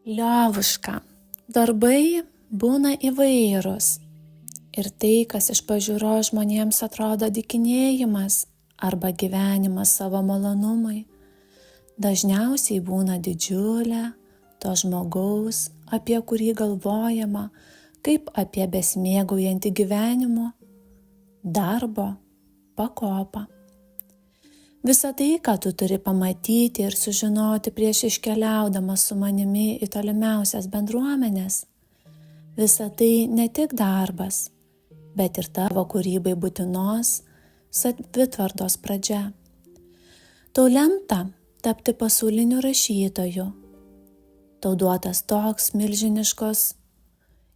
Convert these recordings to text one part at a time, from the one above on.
Liovuška. Darbai būna įvairūs. Ir tai, kas iš pažiūros žmonėms atrodo dykinėjimas arba gyvenimas savo malonumui, dažniausiai būna didžiulė to žmogaus, apie kurį galvojama, kaip apie besimėgaujantį gyvenimu, darbo pakopą. Visa tai, ką tu turi pamatyti ir sužinoti prieš iškeliaudamas su manimi į tolimiausias bendruomenes, visa tai ne tik darbas, bet ir tavo kūrybai būtinos savitvardos pradžia. Tau lemta tapti pasauliniu rašytoju. Tau duotas toks milžiniškos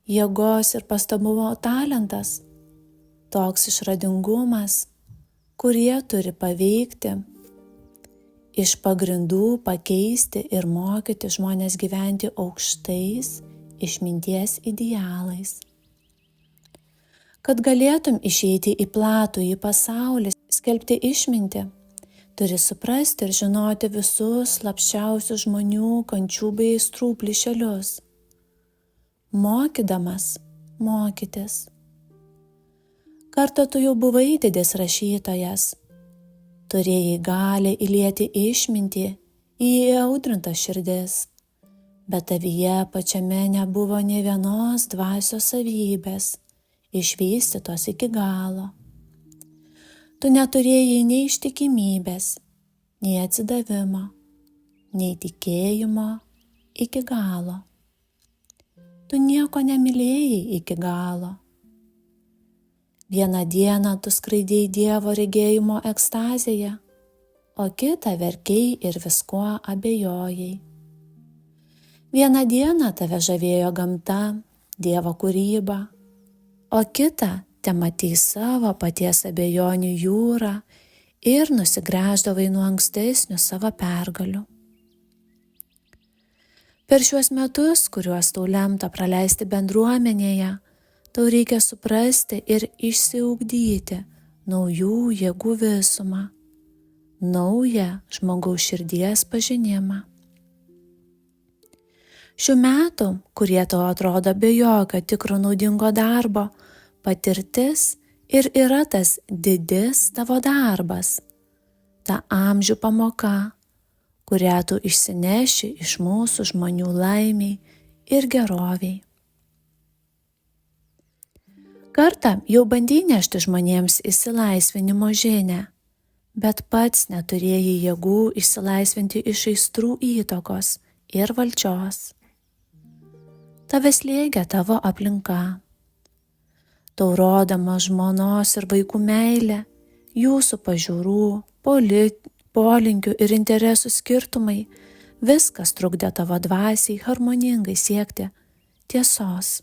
jėgos ir pastabumo talentas, toks išradingumas, kurie turi paveikti, iš pagrindų pakeisti ir mokyti žmonės gyventi aukštais išminties idealais. Kad galėtum išeiti į platųjį pasaulį, skelbti išmintį, turi suprasti ir žinoti visus slapčiausius žmonių kančių bei aistrų plyšelius. Mokydamas, mokytis. Kartą tu jau buvai didis rašytojas. Turėjai galią įlieti išmintį į įaudrintas širdis, bet tavyje pačiame nebuvo nė vienos dvasios savybės, išvystytos iki galo. Tu neturėjai nei ištikimybės, nei atsidavimo, nei tikėjimo iki galo. Tu nieko nemylėjai iki galo. Vieną dieną tu skraidėjai Dievo regėjimo ekstazėje, o kitą verkei ir viskuo abejojai. Vieną dieną tave žavėjo gamta, Dievo kūryba, o kitą tematei savo paties abejonių jūrą ir nusigręždavai nuo ankstesnių savo pergalių. Per šiuos metus, kuriuos tau lemta praleisti bendruomenėje, tau reikia suprasti ir išsiugdyti naujų jėgų visumą, naują žmogaus širdies pažinimą. Šių metų, kurie tau atrodo be jokio tikro naudingo darbo, patirtis ir yra tas didis tavo darbas, ta amžių pamoka, kurią tu išsineši iš mūsų žmonių laimiai ir geroviai. Kartą jau bandei nešti žmonėms išsilaisvinimo žinią, bet pats neturėjai jėgų išsilaisvinti iš aistrų įtakos ir valdžios. Tave slėgia tavo aplinka. Tau rodama žmonos ir vaikų meilė, jūsų pažiūrų, polinkių ir interesų skirtumai, viskas trukdė tavo dvasiai harmoningai siekti tiesos.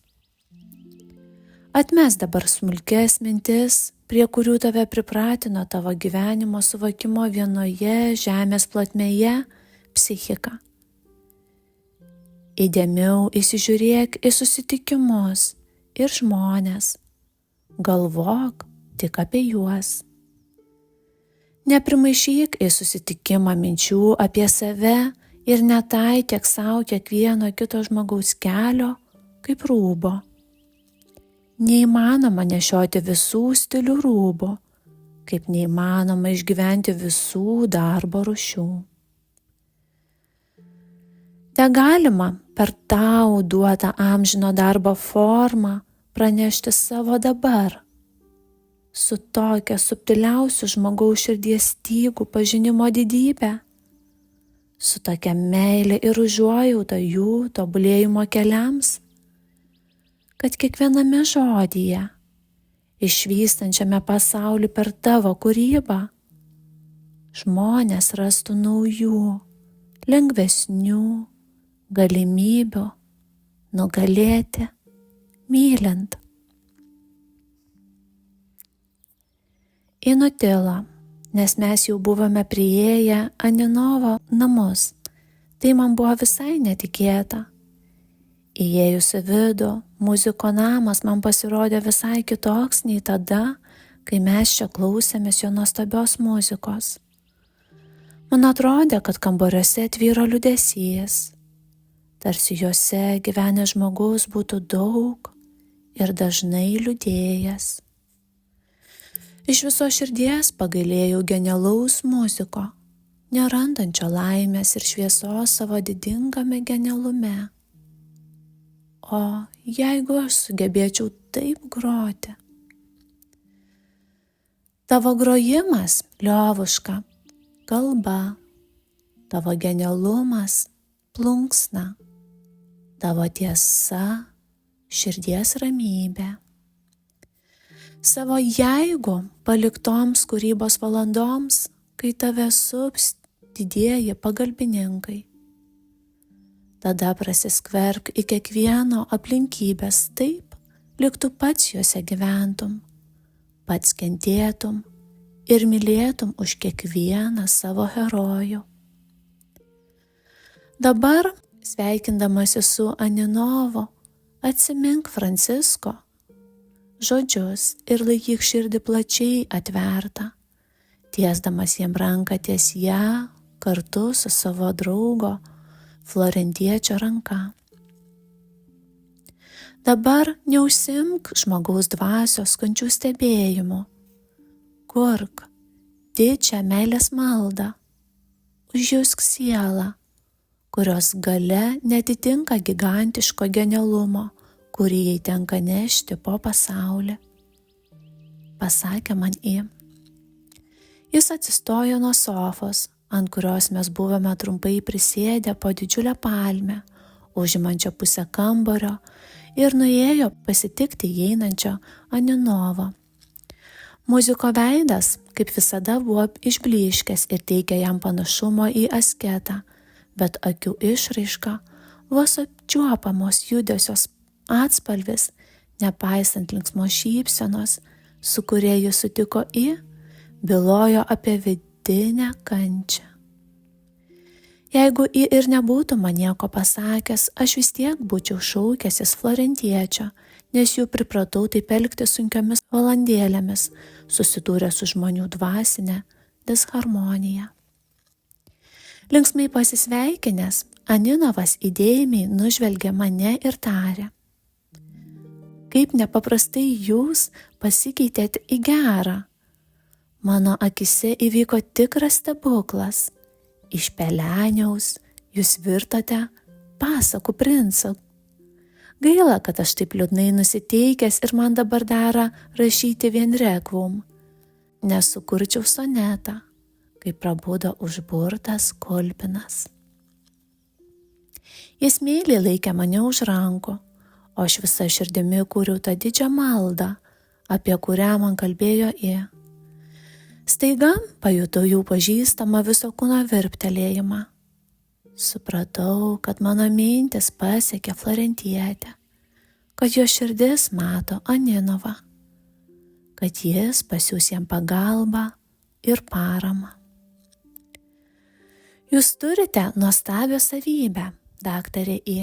Atmes dabar smulkes mintis, prie kurių tave pripratino tavo gyvenimo suvokimo vienoje žemės platmėje psichika. Įdėmiau įsižiūrėk į susitikimus ir žmones, galvok tik apie juos. Neprimaišyk į susitikimą minčių apie save ir netaikyk savo kiekvieno kito žmogaus kelio kaip rūbo. Neįmanoma nešioti visų stilių rūbų, kaip neįmanoma išgyventi visų darbo rūšių. Te galima per tau duotą amžino darbo formą pranešti savo dabar, su tokia subtiliausių žmogaus širdies stygų pažinimo didybė, su tokia meilė ir užuojauta jų tobulėjimo keliams, kad kiekviename žodyje, išvystančiame pasaulį per tavo kūrybą, žmonės rastų naujų, lengvesnių galimybių nugalėti, mylint. Ji nutilo, nes mes jau buvome priėję Aninovo namus. Tai man buvo visai netikėta. Įėjus į vidų, muziko namas man pasirodė visai kitoks nei tada, kai mes čia klausėmės jo nuostabios muzikos. Man atrodė, kad kambariuose tvyro liūdesys, tarsi juose gyvenęs žmogus būtų daug ir dažnai liūdėjęs. Iš viso širdies pagailėjau genialaus muziko, nerandančio laimės ir šviesos savo didingame genialume. O jeigu aš sugebėčiau taip groti? Tavo grojimas liovuška, kalba, tavo genialumas plunksna, tavo tiesa širdies ramybė. Savo jeigu paliktoms kūrybos valandoms, kai tave sups didieji pagalbininkai. Tada prasiskverbk į kiekvieno aplinkybės taip, lyg tu pats juose gyventum, pats kentėtum ir mylėtum už kiekvieną savo herojų. Dabar, sveikindamasi su Aninovu, atsimink Francisko žodžius ir laikyk širdį plačiai atvertą, tiesdamas jam ranką ties ją kartu su savo draugo florentiečio ranka. Dabar neužsiimk žmogaus dvasios kančių stebėjimu, kurk didžią meilės maldą, užjusk sielą, kurios galia netitinka gigantiško genialumo, kurį jai tenka nešti po pasaulį. Pasakė man į. Jis atsistojo nuo sofos, ant kurios mes buvome trumpai prisėdę po didžiulę palmę, užimančią pusę kambario, ir nuėjo pasitikti įeinančio Aninovo. Muziko veidas, kaip visada, buvo išblyškęs ir teikė jam panašumo į asketą, bet akių išraiška, vos apčiuopamos judesios atspalvis, nepaisant linksmos šypsenos, su kuria jis sutiko į, bylojo apie vidinę kančią. Jeigu į ir nebūtų man nieko pasakęs, aš vis tiek būčiau šaukęsis florentiečio, nes jų pripratau taip elgtis sunkiomis valandėlėmis, susidūrę su žmonių dvasinė disharmonija. Linksmai pasisveikinęs, Aninovas įdėmiai nužvelgė mane ir tarė: kaip nepaprastai jūs pasikeitėte į gerą. Mano akise įvyko tikras stebuklas. Iš peleniaus jūs virtote pasakų princu. Gaila, kad aš taip liūdnai nusiteikęs ir man dabar dera rašyti vien rekvum, nes sukurčiau sonetą, kai prabudo užburtas Kulpinas. Jis meiliai laikė mane už rankų, o aš visą širdimi kūriau tą didžią maldą, apie kurią man kalbėjo į. Staiga pajutau jau pažįstamą viso kūno virptelėjimą. Supratau, kad mano mintis pasiekė florentietę, kad jo širdis mato Aninovą, kad jis pasiųs jam pagalbą ir paramą. Jūs turite nuostabią savybę, daktarė į,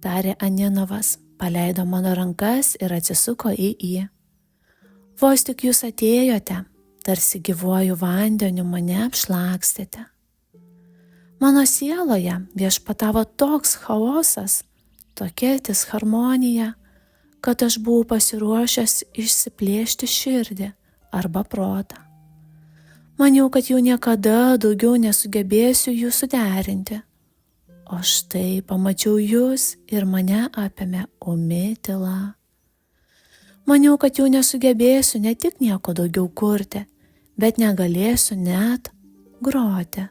tarė Aninovas, paleido mano rankas ir atsisuko į. Vos tik jūs atėjote, tarsi gyvuoju vandeniu mane apšlakstėte. Mano sieloje viešpatavo toks chaosas, tokia disharmonija, kad aš buvau pasiruošęs išsiplėšti širdį arba protą. Maniau, kad jau niekada daugiau nesugebėsiu jų suderinti. O štai pamačiau jūs ir mane apėmė ūmi tyla. Maniau, kad jau nesugebėsiu ne tik nieko daugiau kurti, bet negalėsiu net groti.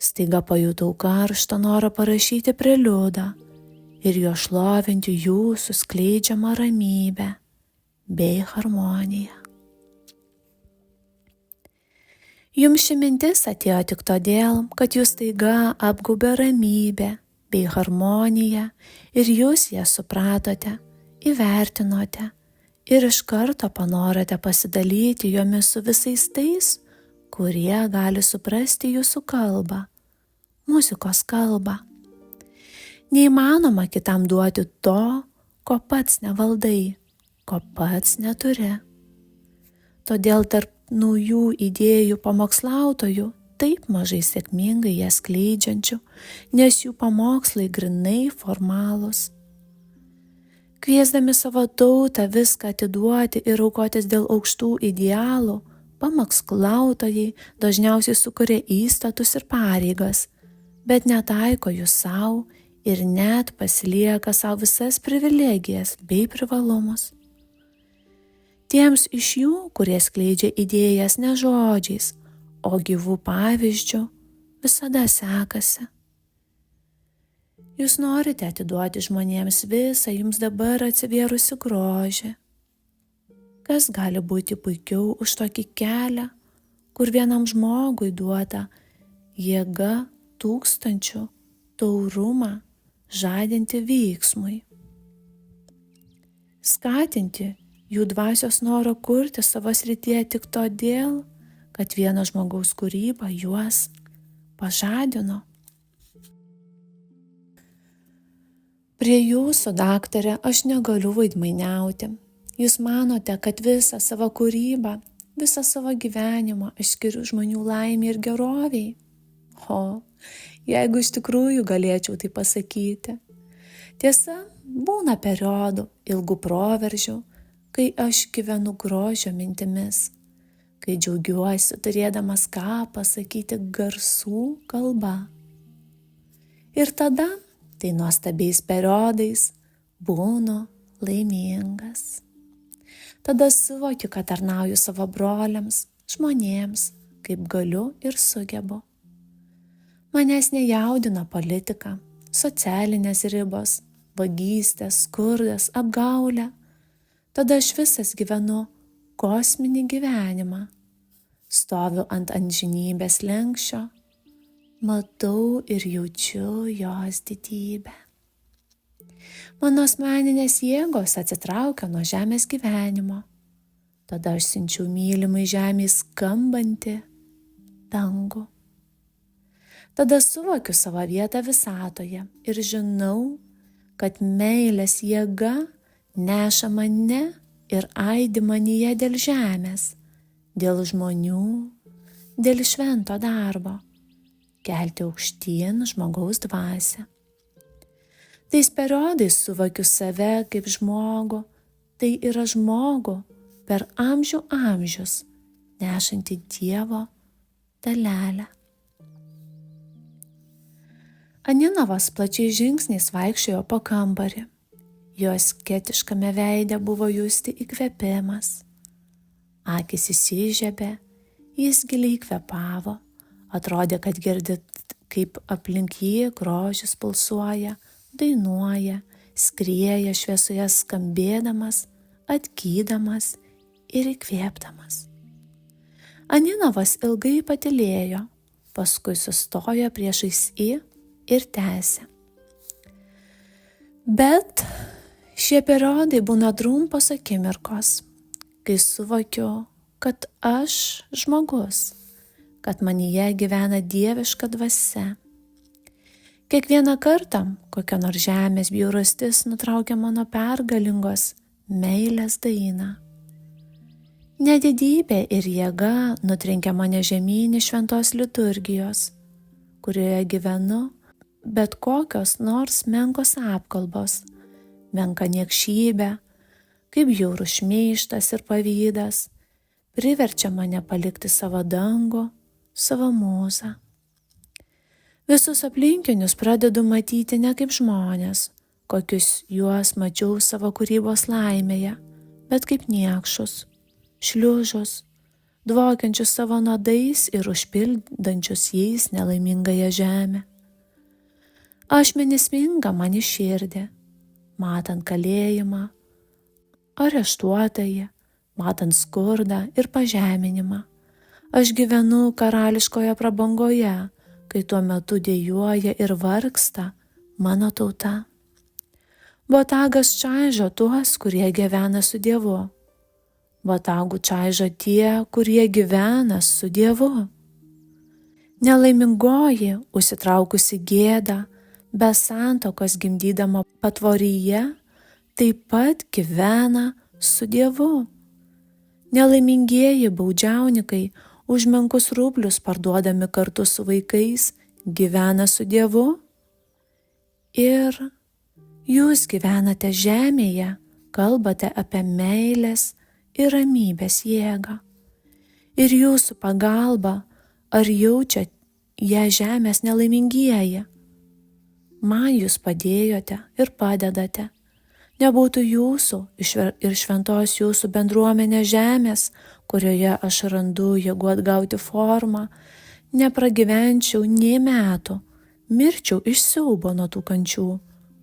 Staiga pajutau karštą norą parašyti preliudą ir jo šlovinti jūsų skleidžiamą ramybę bei harmoniją. Jums ši mintis atėjo tik todėl, kad jūs staiga apgaubė ramybė bei harmonija ir jūs ją supratote, įvertinote ir iš karto panorote pasidalyti jomis su visais tais, kurie gali suprasti jūsų kalbą, muzikos kalbą. Neįmanoma kitam duoti to, ko pats nevaldai, ko pats neturi. Todėl tarp naujų idėjų pamokslautojų taip mažai sėkmingai jas skleidžiančių, nes jų pamokslai grynai formalūs. Kviesdami savo tautą viską atiduoti ir aukotis dėl aukštų idealų, pamokslautojai dažniausiai sukuria įstatus ir pareigas, bet netaiko jų savo ir net pasilieka savo visas privilegijas bei privalumus. Tiems iš jų, kurie skleidžia idėjas ne žodžiais, o gyvų pavyzdžių, visada sekasi. Jūs norite atiduoti žmonėms visą jums dabar atsivėrusi grožį. Kas gali būti puikiau už tokį kelią, kur vienam žmogui duota jėga tūkstančių taurumą žadinti vyksmui. Skatinti jų dvasios norą kurti savo srityje tik todėl, kad vieno žmogaus kūryba juos pažadino. Prie jūsų, daktare, aš negaliu vaidmainiauti. Jūs manote, kad visą savo kūrybą, visą savo gyvenimą aš skiriu žmonių laimei ir geroviai? O, jeigu iš tikrųjų galėčiau tai pasakyti. Tiesa, būna periodų, ilgų proveržių, kai aš gyvenu grožio mintimis, kai džiaugiuosi turėdamas ką pasakyti garsų kalba. Ir tada, tai nuostabiais periodais, būnu laimingas. Tada suvokiu, kad tarnauju savo broliams, žmonėms, kaip galiu ir sugebu. Manęs nejaudina politika, socialinės ribos, vagystės, skurdas, apgaulė. Tada aš visas gyvenu kosminį gyvenimą. Stoviu ant amžinybės slenksčio, matau ir jaučiu jos didybę. Mano asmeninės jėgos atsitraukia nuo žemės gyvenimo. Tada aš siunčiu mylimai žemei skambantį dangų. Tada suvokiu savo vietą visatoje ir žinau, kad meilės jėga neša mane ir aidi manyje dėl žemės, dėl žmonių, dėl švento darbo, kelti aukštyn žmogaus dvasią. Tais periodais suvokiu save kaip žmogų, tai yra žmogų per amžių amžius, nešantį Dievo dalelę. Aninovas plačiais žingsniais vaikščiojo po kambarį. Jo asketiškame veide buvo justi įkvėpimas. Akys įsižiebė, jis giliai kvėpavo, atrodė, kad girdi, kaip aplink jį grožis pulsuoja, dainuoja, skrieja šviesoje skambėdamas, atgydamas ir įkvėpdamas. Aninovas ilgai patylėjo, paskui sustojo priešais ir tęsė. Bet šie periodai būna trumpos akimirkos, kai suvokiu, kad aš žmogus, kad manyje gyvena dieviška dvasia. Kiekvieną kartą kokia nors žemės bjaurastis nutraukia mano pergalingos meilės dainą. Nedidybė ir jėga nutrenkia mane žemyn iš šventos liturgijos, kurioje gyvenu, bet kokios nors menkos apkalbos, menka niekšybė, kaip bjaurus šmeižtas ir pavydas, priverčia mane palikti savo dangų, savo mūzą. Visus aplinkinius pradedu matyti ne kaip žmonės, kokius juos mačiau savo kūrybos laimėje, bet kaip niekšus, šliužus, dvokiančius savo nuodais ir užpildančius jais nelaimingąją žemę. Ašmenis sminga man į širdį, matant kalėjimą, areštuotąjį, matant skurdą ir pažeminimą. Aš gyvenu karališkoje prabangoje, kai tuo metu dejuoja ir vargsta mano tauta. Botagas čaižo tuos, kurie gyvena su Dievu. Botagų čaižo tie, kurie gyvena su Dievu. Nelaimingoji, užsitraukusi gėdą, be santokos gimdydama patvoryje, taip pat gyvena su Dievu. Nelaimingieji baudžiaunikai, už menkus rublius parduodami kartu su vaikais, gyvena su Dievu? Ir jūs gyvenate žemėje, kalbate apie meilės ir ramybės jėgą. Ir jūsų pagalba, ar jaučia ją žemės nelaimingieji? Man jūs padėjote ir padedate. Nebūtų jūsų ir šventos jūsų bendruomenė žemės, kurioje aš randu jėgų atgauti formą, nepragyvenčiau nė metų, mirčiau iš siaubo nuo tų kančių,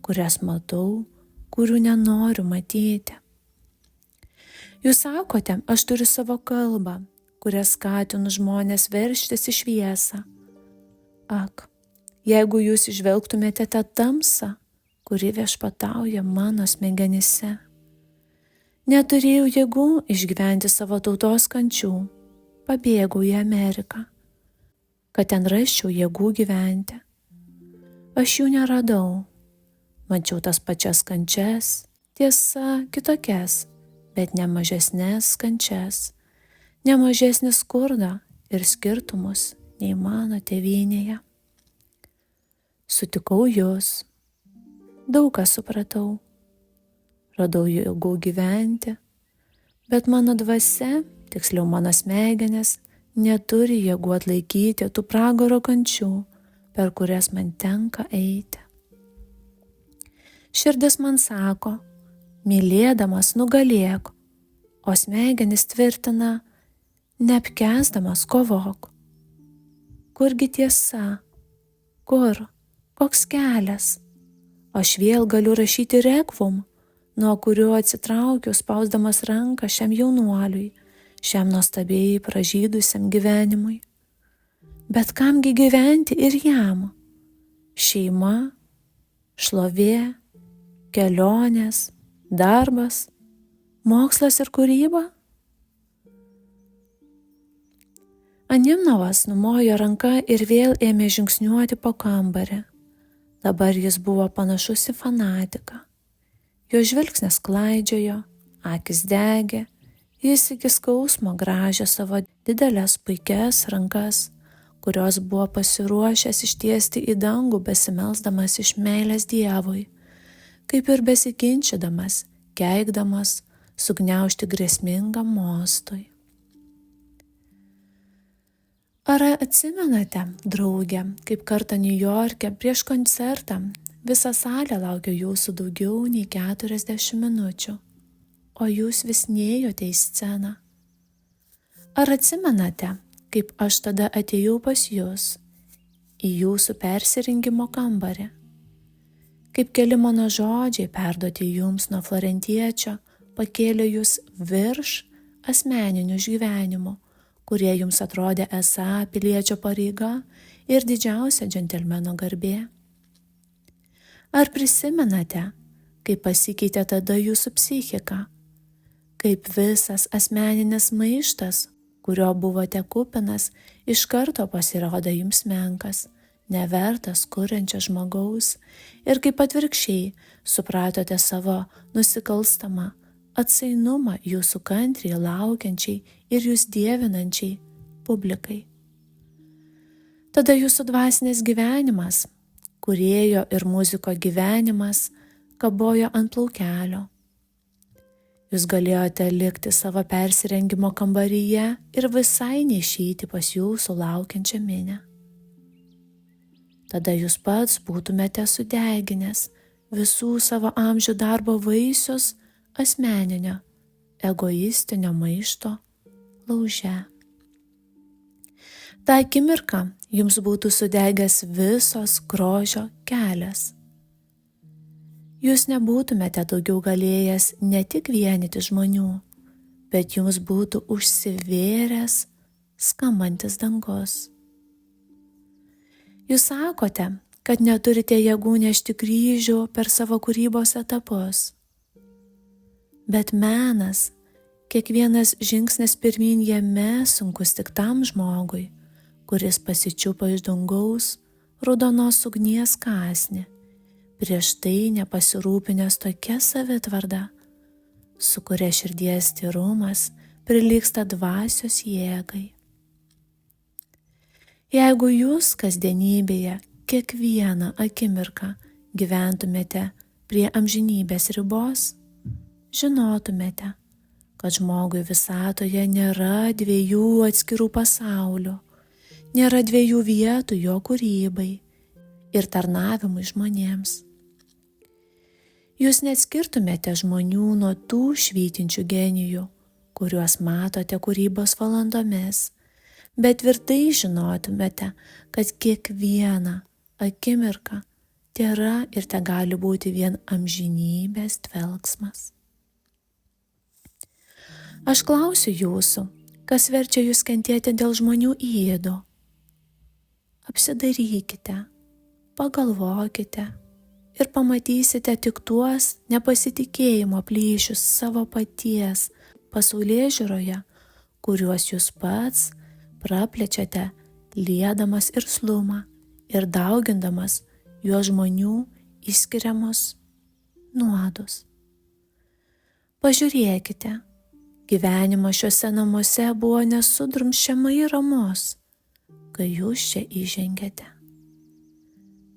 kurias matau, kurių nenoriu matyti. Jūs sakote, aš turiu savo kalbą, kurią skatinu žmonės veržtis į šviesą. Ak, jeigu jūs įžvelgtumėte tą tamsą, kuri viešpatauja mano smegenyse. Neturėjau jėgų išgyventi savo tautos kančių, pabėgau į Ameriką, kad ten rasčiau jėgų gyventi. Aš jų neradau, mačiau tas pačias kančias, tiesa kitokias, bet ne mažesnės kančias, ne mažesnį skurdą ir skirtumus nei mano tėvynėje. Sutikau jūs, daug ką supratau, radau jėgų gyventi, bet mano dvasia, tiksliau mano smegenys, neturi jėgų atlaikyti tų pragaro kančių, per kurias man tenka eiti. Širdis man sako, mylėdamas nugalėk, o smegenys tvirtina, neapkęsdamas kovok. Kurgi tiesa? Kur? Koks kelias? Aš vėl galiu rašyti rekvum, nuo kurio atsitraukiu spausdamas ranką šiam jaunuoliui, šiam nuostabiai pražydusiam gyvenimui. Bet kamgi gyventi ir jam? Šeima, šlovė, kelionės, darbas, mokslas ir kūryba? Animnovas numojo ranka ir vėl ėmė žingsniuoti po kambarį. Dabar jis buvo panašus į fanatiką. Jo žvilgsnis klaidžiojo, akis degė, jis iki skausmo grąžė savo didelės puikias rankas, kurios buvo pasiruošęs ištiesti į dangų besimelsdamas iš meilės Dievui, kaip ir besiginčydamas, keikdamas, sugniaužti grėsmingam mostui. Ar atsimenate, draugė, kaip kartą Niujorke prieš koncertą visa salė laukė jūsų daugiau nei 40 minučių, o jūs vis nėjote į sceną? Ar atsimenate, kaip aš tada atėjau pas jūs, į jūsų persirengimo kambarį? Kaip keli mano žodžiai perduoti jums nuo florentiečio pakėlė jūs virš asmeninių išgyvenimų, kurie jums atrodė esą piliečio pareiga ir didžiausia džentelmeno garbė? Ar prisimenate, kaip pasikeitė tada jūsų psichika, kaip visas asmeninis maištas, kurio buvote kupinas, iš karto pasirodė jums menkas, nevertas kuriančio žmogaus, ir kaip atvirkščiai supratote savo nusikalstamą atsainumą jūsų kantriai laukiančiai ir jūs dievinančiai publikai. Tada jūsų dvasinis gyvenimas, kūrėjo ir muziko gyvenimas, kabojo ant plaukelio. Jūs galėjote likti savo persirengimo kambaryje ir visai neišeiti pas jūsų laukiančią minią. Tada jūs pats būtumėte sudeginęs visų savo amžių darbo vaisius asmeninio, egoistinio maišto lauže. Ta akimirka jums būtų sudegęs visos grožio kelias. Jūs nebūtumėte daugiau galėjęs ne tik vienyti žmonių, bet jums būtų užsivėręs skambantis dangus. Jūs sakote, kad neturite jėgų nešti kryžių per savo kūrybos etapus. Bet menas, kiekvienas žingsnis pirmyn jame sunkus tik tam žmogui, kuris pasičiupo iš dangaus raudonos ugnies kąsnį, prieš tai nepasirūpinęs tokia savitvarda, su kuria širdies tyrumas prilygsta dvasios jėgai. Jeigu jūs kasdienybėje kiekvieną akimirką gyventumėte prie amžinybės ribos, žinotumėte, kad žmogui visatoje nėra dviejų atskirų pasaulių, nėra dviejų vietų jo kūrybai ir tarnavimui žmonėms. Jūs neatskirtumėte žmonių nuo tų švytinčių genijų, kuriuos matote kūrybos valandomis, bet tvirtai žinotumėte, kad kiekviena akimirka tėra ir tegali būti vien amžinybės dvelksmas. Aš klausiu jūsų, kas verčia jūs kentėti dėl žmonių įėdo? Apsidairykite, pagalvokite ir pamatysite tik tuos nepasitikėjimo plyšius savo paties pasaulėžiūroje, kuriuos jūs pats praplečiate, liedamas irslumą ir daugindamas juo žmonių išskiriamus nuodus. Pažiūrėkite, gyvenimas šiuose namuose buvo nesudrumsčiamai ramus, kai jūs čia įžengėte.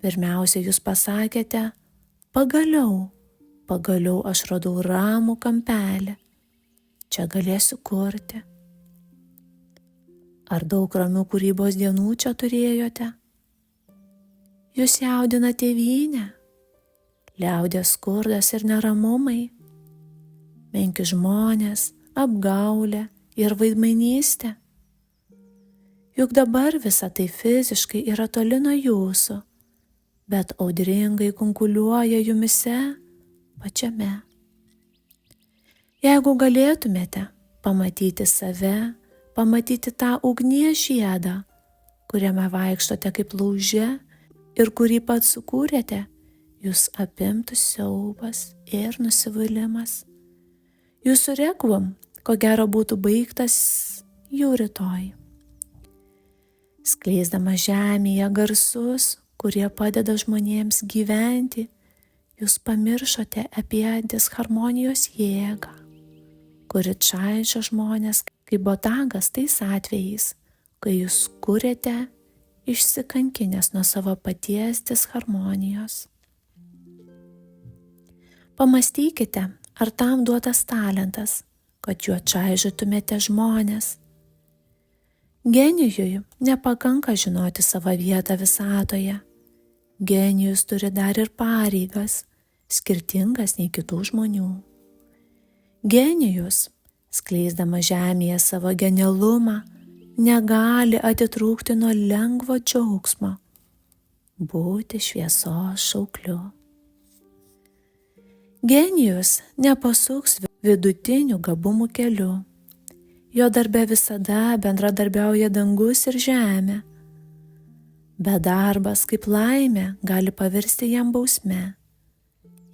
Pirmiausia, jūs pasakėte, pagaliau aš radau ramų kampelį, čia galėsiu kurti. Ar daug ramių kūrybos dienų čia turėjote? Jūs jaudina tėvynė, liaudės skurdas ir neramumai, menki žmonės, apgaulė ir vaidmainystė. Juk dabar visa tai fiziškai yra toli nuo jūsų, bet audringai kunkuliuoja jumise pačiame. Jeigu galėtumėte pamatyti save, pamatyti tą ugnies žiedą, kuriame vaikštote kaip lauže ir kurį pats sukūrėte, jūs apimtų siaubas ir nusivylimas. Jūsų rekvum, ko gero, būtų baigtas jau rytoj. Skleisdama žemėje garsus, kurie padeda žmonėms gyventi, jūs pamiršote apie disharmonijos jėgą, kuri čaižo žmonės kaip botagas tais atvejais, kai jūs kuriate išsikankinęs nuo savo paties disharmonijos. Pamastykite, ar tam duotas talentas, kad juo čaižytumėte žmonės. Genijui nepakanka žinoti savo vietą visatoje. Genijus turi dar ir pareigas, skirtingas nei kitų žmonių. Genijus, skleisdama žemėje savo genialumą, negali atitrūkti nuo lengvo džiaugsmo, būti šviesos šaukliu. Genijus nepasuks vidutinių gabumų keliu. Jo darbe visada bendradarbiauja dangus ir žemė. Bet darbas kaip laimė gali pavirsti jam bausme,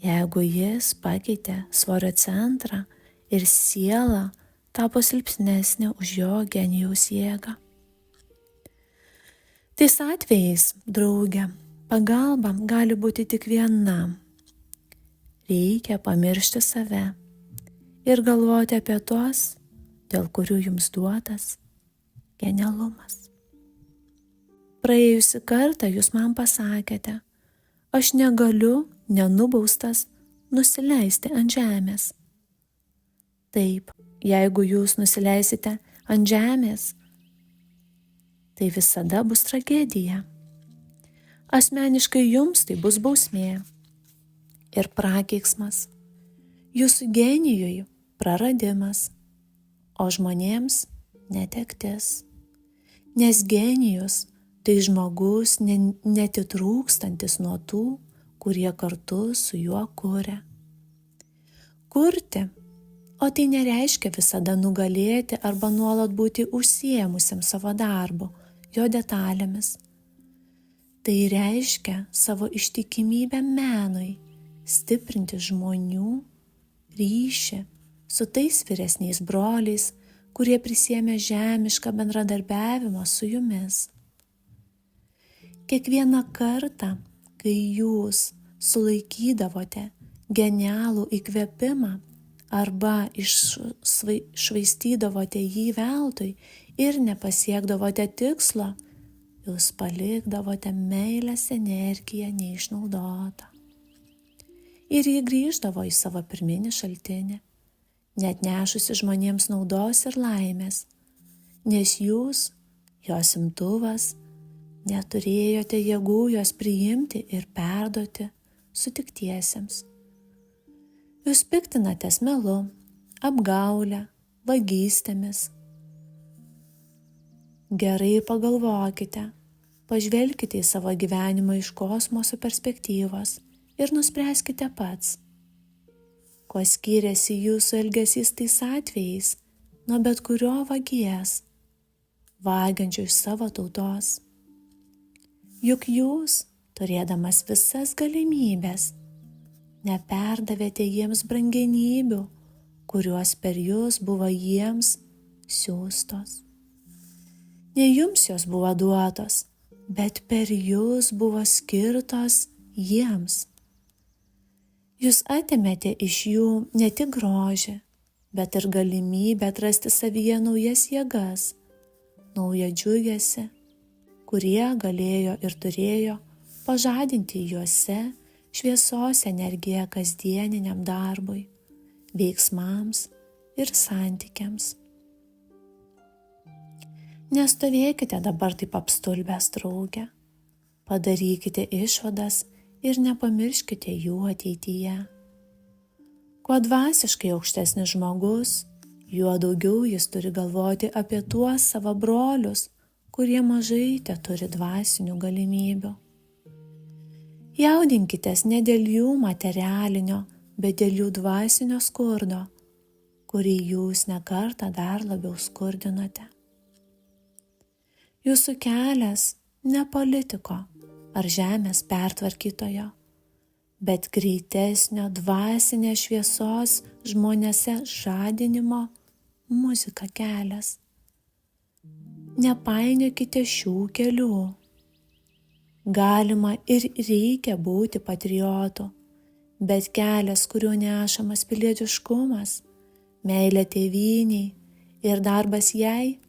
jeigu jis pakeitė svorio centrą ir siela tapo silpnesnė už jo genijaus jėgą. Tais atvejais, drauge, pagalba gali būti tik viena. Reikia pamiršti save ir galvoti apie tuos, dėl kurių jums duotas genialumas. Praėjusį kartą jūs man pasakėte, aš negaliu, nenubaustas, nusileisti ant žemės. Taip, jeigu jūs nusileisite ant žemės, tai visada bus tragedija. Asmeniškai jums tai bus bausmė ir prakeiksmas, jūsų genijui praradimas, o žmonėms netektis. Nes genijus tai žmogus netitrūkstantis nuo tų, kurie kartu su juo kuria. Kurti, o tai nereiškia visada nugalėti arba nuolat būti užsiėmusiam savo darbu, jo detalėmis. Tai reiškia savo ištikimybę menui, stiprinti žmonių ryšį su tais vyresniais broliais, kurie prisiėmė žemišką bendradarbiavimą su jumis. Kiekvieną kartą, kai jūs sulaikydavote genialų įkvėpimą arba švaistydavote jį veltui ir nepasiekdavote tikslo, jūs palikdavote meilės energiją neišnaudotą. Ir ji grįždavo į savo pirminį šaltinį, net nešusi žmonėms naudos ir laimės, nes jūs, jos imtuvas, neturėjote jėgų jos priimti ir perduoti sutiktiesiems. Jūs piktinatės melu, apgaule, vagystėmis. Gerai pagalvokite, pažvelkite į savo gyvenimą iš kosmoso perspektyvos ir nuspręskite pats, kuo skiriasi jūsų elgesys tais atvejais nuo bet kurio vagies, vagiančio iš savo tautos. Juk jūs, turėdamas visas galimybės, neperdavėte jiems brangenybių, kuriuos per jūs buvo jiems siųstos. Ne jums jos buvo duotos, bet per jūs buvo skirtos jiems. Jūs atėmėte iš jų ne tik grožį, bet ir galimybę atrasti savyje naujas jėgas, naują džiugesį, kurie galėjo ir turėjo pažadinti juose šviesos energiją kasdieniniam darbui, veiksmams ir santykiams. Nestovėkite dabar taip apstulbęs drauge, padarykite išvadas ir nepamirškite jų ateityje. Kuo dvasiškai aukštesnis žmogus, juo daugiau jis turi galvoti apie tuos savo brolius, kurie mažai teturi dvasinių galimybių. Jaudinkitės ne dėl jų materialinio, bet dėl jų dvasinio skurdo, kurį jūs nekartą dar labiau skurdinote. Jūsų kelias ne politiko ar žemės pertvarkytojo, bet greitesnio dvasinės šviesos žmonėse žadinimo muzika kelias. Nepainiokite šių kelių. Galima ir reikia būti patriotu, bet kelias, kuriuo nešamas pilietiškumas, meilė tėvynei ir darbas jai,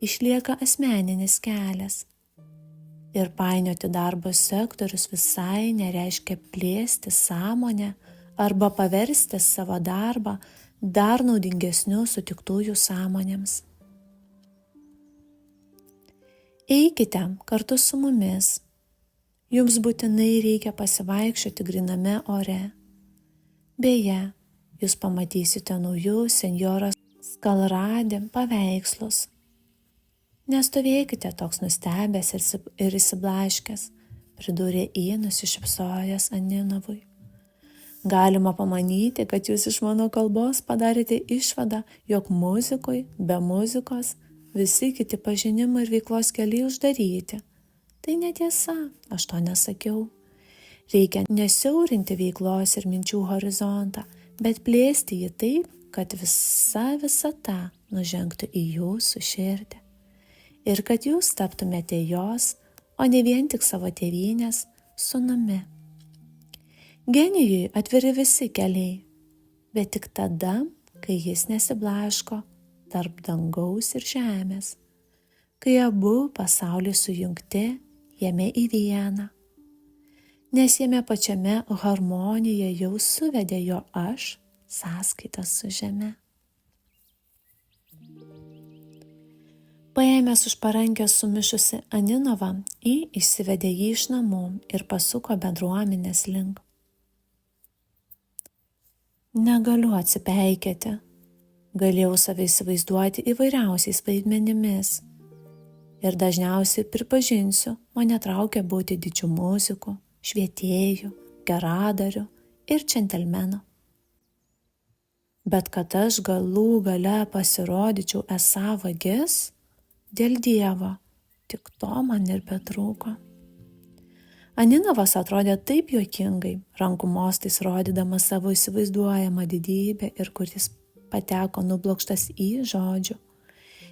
išlieka asmeninis kelias. Ir painioti darbo sektorius visai nereiškia plėsti sąmonę arba paversti savo darbą dar naudingesniu sutiktųjų sąmonėms. Eikite kartu su mumis. Jums būtinai reikia pasivaikščioti gryname ore. Beje, jūs pamatysite naujus senjoros Skalradi paveikslus. Nestovėkite toks nustebęs ir įsiblaškęs, pridūrė į nusišypsojęs Aninovui. Galima pamanyti, kad jūs iš mano kalbos padarėte išvadą, jog muzikui, be muzikos, visi kiti pažinimai ir veiklos keliai uždaryti. Tai netiesa, aš to nesakiau. Reikia nesiaurinti veiklos ir minčių horizontą, bet plėsti jį taip, kad visa visata nužengtų į jūsų širdį. Ir kad jūs taptumėte jos, o ne vien tik savo tėvynės sūnumi. Genijui atviri visi keliai, bet tik tada, kai jis nesiblaško tarp dangaus ir žemės, kai abu pasauliai sujungti jame į vieną, nes jame pačiame harmonija jau suvedė jo aš sąskaitas su žeme. Paėmęs už parankės sumišusi Aninovą, išsivedė jį iš namų ir pasuko bendruomenės link. Negaliu atsipeikėti. Galėjau save įsivaizduoti įvairiausiais vaidmenimis. Ir dažniausiai pripažinsiu, mane traukia būti didžiu muziku, švietėju, geradariu ir džentelmenu. Bet kad aš galų gale pasirodyčiau esą vagis, dėl Dievo, tik to man ir betrūko. Aninovas atrodė taip juokingai, rankų mostais rodydamas savo įsivaizduojamą didybę ir kuris pateko nublokštas į žodžių.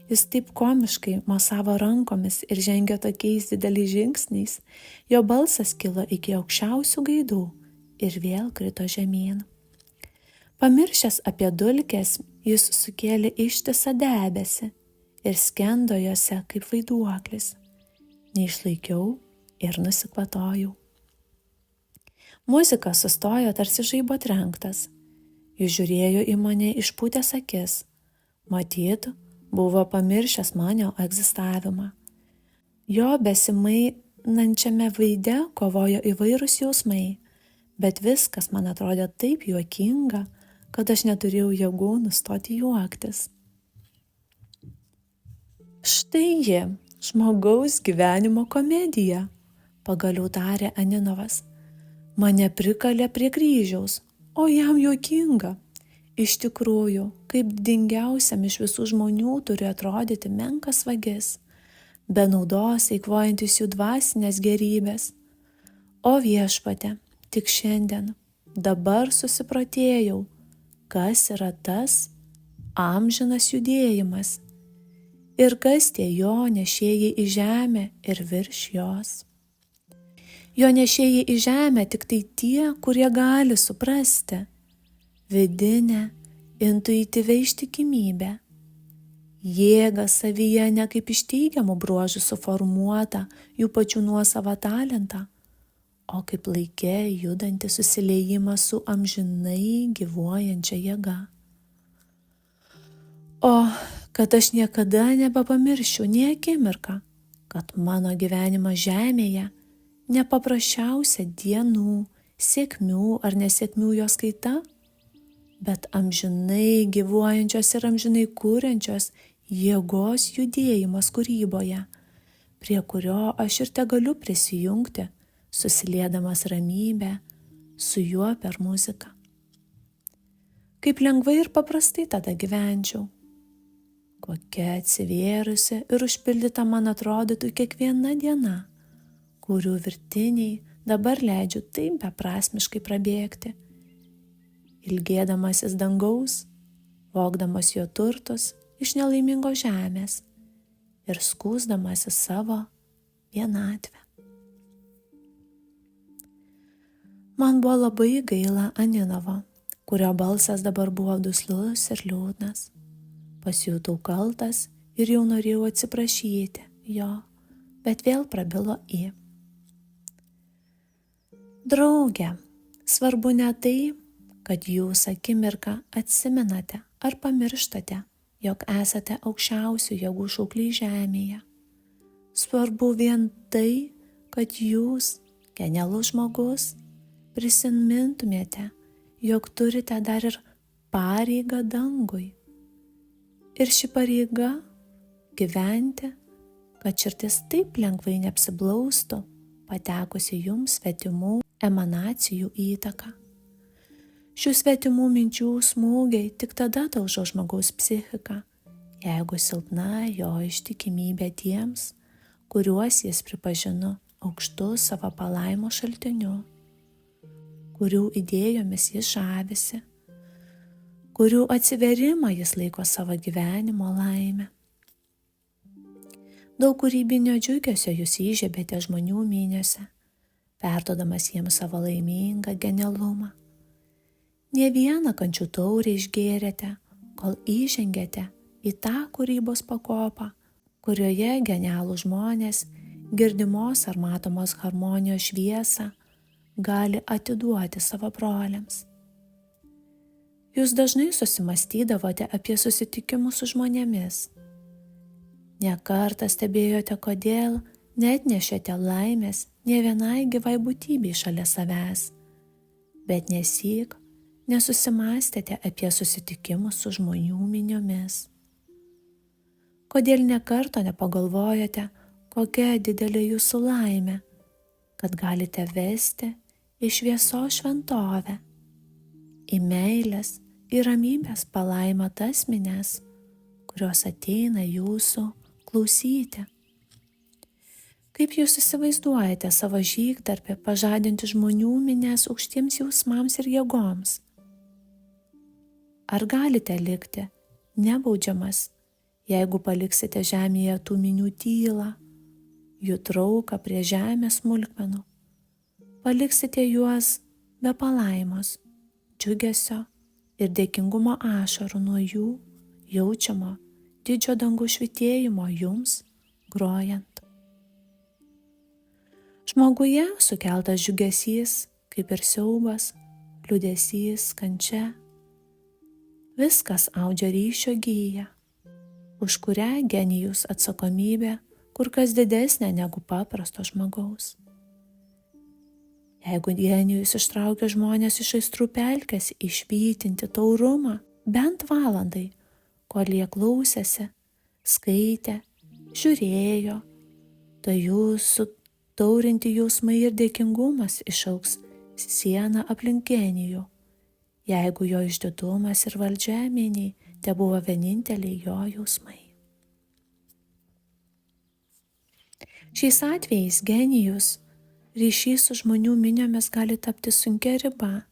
Jis taip komiškai mosavo rankomis ir žengė tokiais dideliais žingsniais, jo balsas kilo iki aukščiausių gaidų ir vėl krito žemyn. Pamiršęs apie dulkes, jis sukėlė ištisą debesį ir skendo jose kaip vaiduoklis. neišlaikiau ir nusikvatojau. Muzika sustojo tarsi žaibo trenktas. Jis žiūrėjo į mane išpūtęs akis. Matyt, buvo pamiršęs mano egzistavimą. Jo besimainančiame veide kovojo įvairūs jausmai, bet viskas man atrodė taip juokinga, kad aš neturėjau jėgų nustoti juoktis. Štai ji, žmogaus gyvenimo komedija, pagaliau tarė Aninovas. Mane prikalė prie kryžiaus, o jam juokinga. Iš tikrųjų, kaip didingiausiam iš visų žmonių turi atrodyti menkas vagis, be naudos eikvojantis jų dvasinės gerybės. O viešpatie, tik šiandien, dabar susiprotėjau, kas yra tas amžinas judėjimas ir kas tie jo nešėjai į žemę ir virš jos. Jo nešėjai į žemę tik tai tie, kurie gali suprasti vidinę, intuityvią ištikimybę, jėgą savyje ne kaip iš teigiamų bruožų suformuotą jų pačių nuosavą talentą, o kaip laike judantį susiliejimą su amžinai gyvuojančia jėga. O, kad aš niekada nebepamirščiau nė akimirką, kad mano gyvenimas žemėje nepaprasčiausia dienų, sėkmių ar nesėkmių jo skaita, bet amžinai gyvuojančios ir amžinai kuriančios jėgos judėjimas kūryboje, prie kurio aš ir tegaliu prisijungti, susiliedamas ramybę su juo per muziką. Kaip lengvai ir paprastai tada gyvenčiau. Kokia atsivėrusi ir užpildyta man atrodytų kiekviena diena, kurių virtiniai dabar leidžiu taip beprasmiškai prabėgti, ilgėdamasis dangaus, vogdamas jo turtus iš nelaimingos žemės ir skųsdamasis savo vienatvę. Man buvo labai gaila Aninovo, kurio balsas dabar buvo duslus ir liūdnas. Pasijutau kaltas ir jau norėjau atsiprašyti jo, bet vėl prabilo į. Drauge, svarbu ne tai, kad jūs akimirką atsimenate ar pamirštate, jog esate aukščiausių jėgų šaukliai žemėje. Svarbu vien tai, kad jūs, genialus žmogus, prisimintumėte, jog turite dar ir pareigą dangui. Ir ši pareiga gyventi, kad širdis taip lengvai neapsiblaustų, patekusi jums svetimų emanacijų įtaka. Šių svetimų minčių smūgiai tik tada daužo žmogaus psichiką, jeigu silpna jo ištikimybė tiems, kuriuos jis pripažino aukštu savo palaimo šaltiniu, kurių idėjomis jis žavisi, kurių atsiverimą jis laiko savo gyvenimo laimę. Daug kūrybinio džiugesio jūs įžiebėte žmonių miniose, perduodamas jiems savo laimingą genialumą. Ne vieną kančių taurę išgėrėte, kol įžengėte į tą kūrybos pakopą, kurioje genialų žmonės girdimos ar matomos harmonijos šviesą gali atiduoti savo broliams. Jūs dažnai susimastydavote apie susitikimus su žmonėmis. Ne kartą stebėjote, kodėl neatnešėte laimės nė vienai gyvai būtybei šalia savęs, bet nesyk nesusimastėte apie susitikimus su žmonių miniomis. Kodėl ne karto nepagalvojote, kokia didelė jūsų laimė, kad galite vesti į šviesos šventovę, į meilės ir ramybės palaimą tas minias, kurios ateina jūsų klausyti. Kaip jūs įsivaizduojate savo žygdarbį pažadinti žmonių minias aukštiems jausmams ir jėgoms? Ar galite likti nebaudžiamas, jeigu paliksite žemėje tų minių tylą, jų trauką prie žemės smulkmenų? Paliksite juos be palaimos, džiugesio ir dėkingumo ašarų nuo jų jaučiamo didžio dangų švytėjimo jums grojant. Žmoguje sukeltas džiugesys, kaip ir siaubas, liūdesys, kančia. Viskas audžia ryšio giją, už kurią genijus atsakomybė kur kas didesnė negu paprasto žmogaus. Jeigu genijus ištraukia žmonės iš aistrų pelkės išvytinti taurumą bent valandai, kol jie klausėsi, skaitė, žiūrėjo, tai jūsų taurinti jausmai ir dėkingumas išaugs sieną aplink genijų, jeigu jo išdidumas ir valdžiaminiai tebuvo vieninteliai jo jausmai. Šiais atvejais genijus ryšys su žmonių miniomis gali tapti sunkia riba,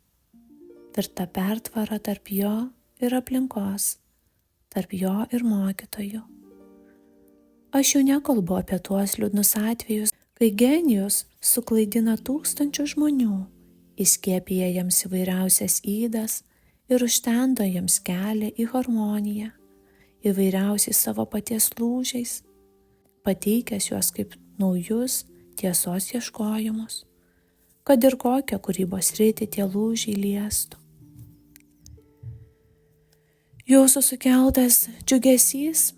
tvirta pertvara tarp jo ir aplinkos, tarp jo ir mokytojų. Aš jau nekalbu apie tuos liūdnus atvejus, kai genijus suklaidina tūkstančių žmonių, įskiepija jiems įvairiausias ydas ir užtendo jiems kelią į harmoniją, įvairiausiais savo paties lūžiais, pateikęs juos kaip naujus tiesos ieškojimus, kad ir kokią kūrybos sritį tie lūžiai liestų. Jūsų sukeltas džiugesys,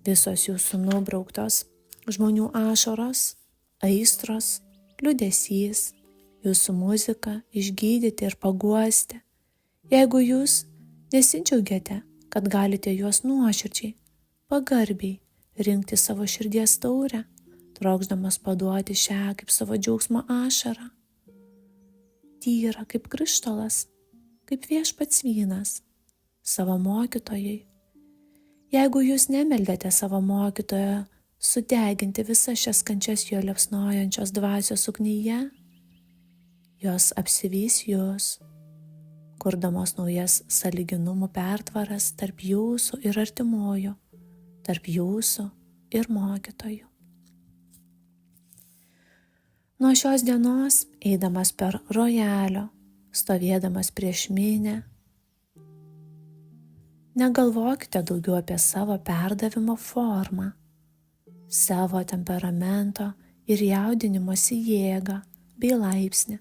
visos jūsų nubrauktos žmonių ašaros, aistros, liūdesys, jūsų muzika išgydyti ir paguosti, jeigu jūs nesidžiaugiate, kad galite juos nuoširdžiai, pagarbiai rinkti savo širdies taurę, trokšdamas paduoti šią kaip savo džiaugsmo ašarą, tyra kaip krištolas, kaip viešpats vynas, savo mokytojai. Jeigu jūs nemeldėte savo mokytojo sudeginti visas šias kančias jo liepsnojančios dvasios ugnyje, jos apsivys jūs, kurdamos naujas sąlyginumų pertvaras tarp jūsų ir artimųjų, tarp jūsų ir mokytojų. Nuo šios dienos, eidamas per rojalio, stovėdamas prieš minią, negalvokite daugiau apie savo perdavimo formą, savo temperamento ir jaudinimosi jėgą bei laipsnį.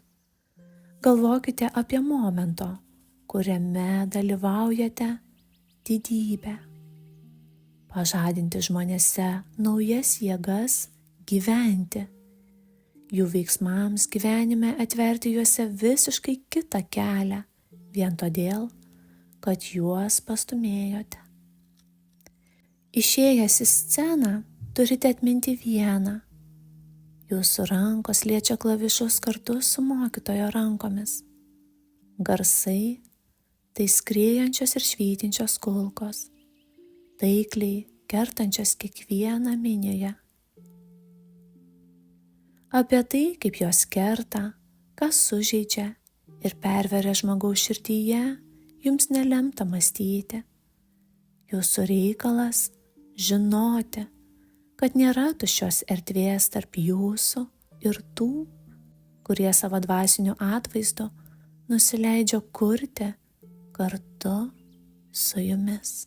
Galvokite apie momento, kuriame dalyvaujate, didybę. Pažadinti žmonėse naujas jėgas gyventi, jų veiksmams gyvenime atverti juose visiškai kitą kelią, vien todėl, kad juos pastumėjote. Išėjęs į sceną turite atminti vieną. Jūsų rankos liečia klavišus kartu su mokytojo rankomis. Garsai – tai skriejančios ir švytinčios kulkos, taikliai kertančios kiekvieną minioje. Apie tai, kaip jos kerta, kas sužeidžia ir perveria žmogaus širdyje, jums nelemta mąstyti. Jūsų reikalas – žinoti, kad nėra tuščios erdvės tarp jūsų ir tų, kurie savo dvasiniu atvaizdu nusileidžia kurti kartu su jumis.